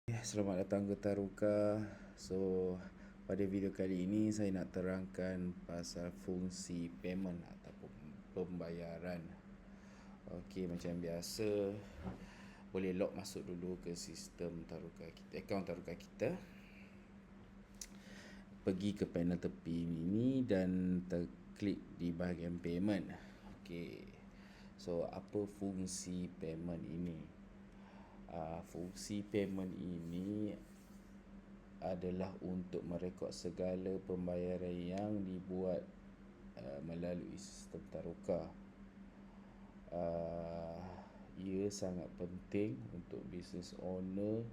Selamat datang ke Taruka. Pada video kali ini saya nak terangkan pasal fungsi payment ataupun pembayaran. Okey, macam biasa boleh log masuk dulu ke sistem Taruka kita, akaun Taruka kita. Pergi ke panel tepi ini dan terklik di bahagian payment. Okey. Apa fungsi payment ini? Fungsi payment ini adalah untuk merekod segala pembayaran yang dibuat melalui sistem Taruka. Ia sangat penting untuk business owner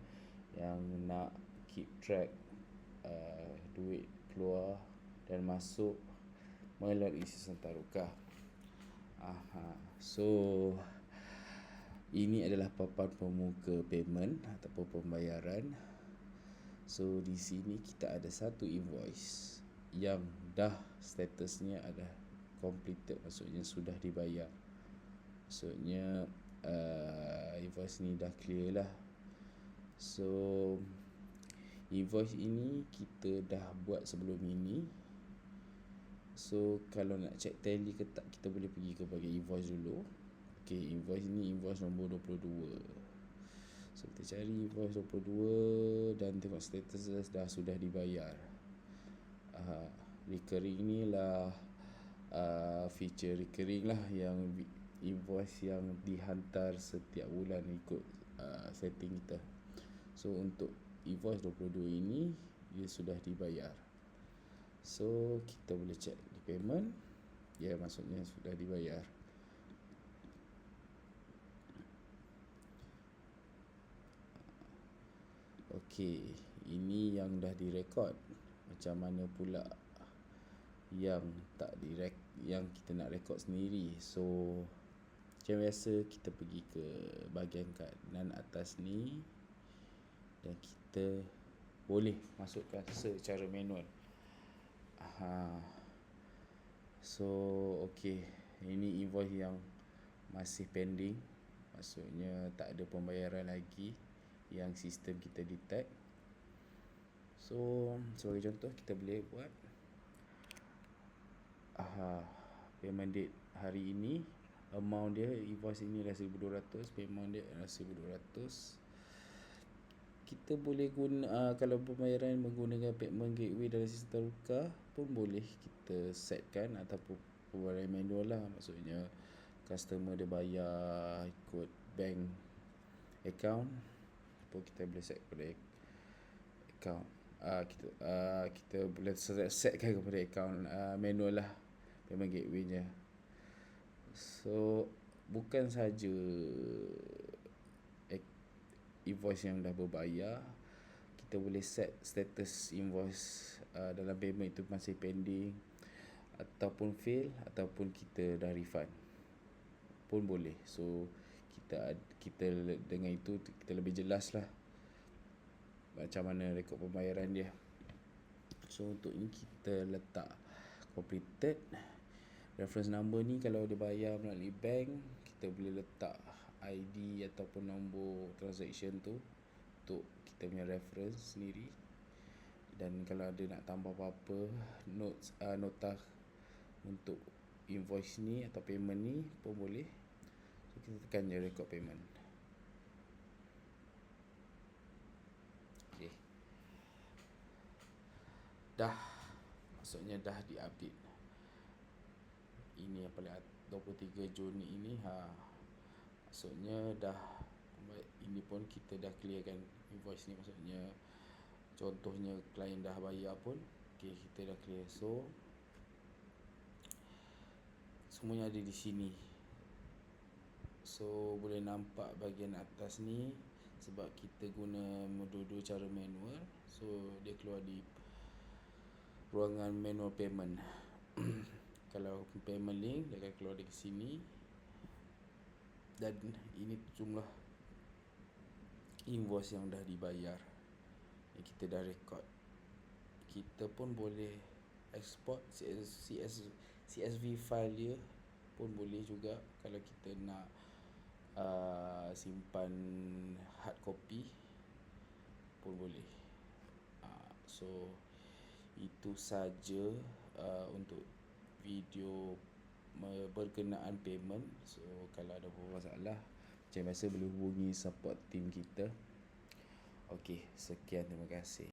yang nak keep track duit keluar dan masuk melalui sistem Taruka. Ini adalah papan pemuka payment ataupun pembayaran. Di sini kita ada satu invoice yang dah statusnya ada completed, maksudnya sudah dibayar. Maksudnya invoice ni dah clear lah. Invoice ini kita dah buat sebelum ini. Kalau nak check tally ke tak, kita boleh pergi ke bahagian invoice dulu. Okey, invoice ni invoice nombor 22. Kita cari invoice 22 dan tengok status dah sudah dibayar. Recurring ni lah feature recurring lah, yang invoice yang dihantar setiap bulan ikut setting kita. Untuk invoice 22 ini dia sudah dibayar. Kita boleh check di payment. Ya, maksudnya sudah dibayar. Okey, ini yang dah direkod. Macam mana pula yang tak yang kita nak rekod sendiri? Macam biasa kita pergi ke bahagian kanan atas ni dan kita boleh masukkan secara manual. Okey, ini invoice yang masih pending. Maksudnya tak ada pembayaran lagi yang sistem kita detect. Sebagai contoh, kita boleh buat payment date hari ini, amount dia, invoice ini adalah 1,200, payment dia adalah 1,200. Kita boleh guna kalau pembayaran menggunakan payment gateway dalam sistem Taruka pun boleh kita setkan, ataupun pembayaran manual lah. Maksudnya customer dia bayar ikut bank account pun kita boleh set kepada account. Kita boleh setkan kepada account manual lah, payment gateway-nya. Bukan saja invoice yang dah berbayar, kita boleh set status invoice dalam payment itu masih pending, ataupun fail, ataupun kita dah refund pun boleh. Kita dengan itu kita lebih jelas lah macam mana rekod pembayaran dia. Untuk ini kita letak completed. Reference number ni kalau dia bayar melalui bank, kita boleh letak ID ataupun nombor transaction tu untuk kita punya reference sendiri. Dan kalau ada nak tambah apa-apa nota untuk invoice ni atau payment ni pun boleh. Kita tekan je record payment. Okey, maksudnya dah diupdate. Ini yang paling 23 Jun ini. Maksudnya dah, ini pun kita dah clearkan invoice ni. Maksudnya contohnya klien dah bayar pun, okey, kita dah clear. Semuanya ada di sini. Boleh nampak bahagian atas ni, sebab kita guna dua-dua cara manual, dia keluar di ruangan manual payment. Kalau payment link, dia akan keluar dari sini. Dan ini jumlah invoice yang dah dibayar, yang kita dah rekod. Kita pun boleh export CSV file dia pun boleh juga kalau kita nak simpan hard copy. pun boleh. So itu saja untuk video berkenaan payment. So kalau ada apa-apa masalah, macam biasa boleh hubungi support team kita. Okey, sekian, terima kasih.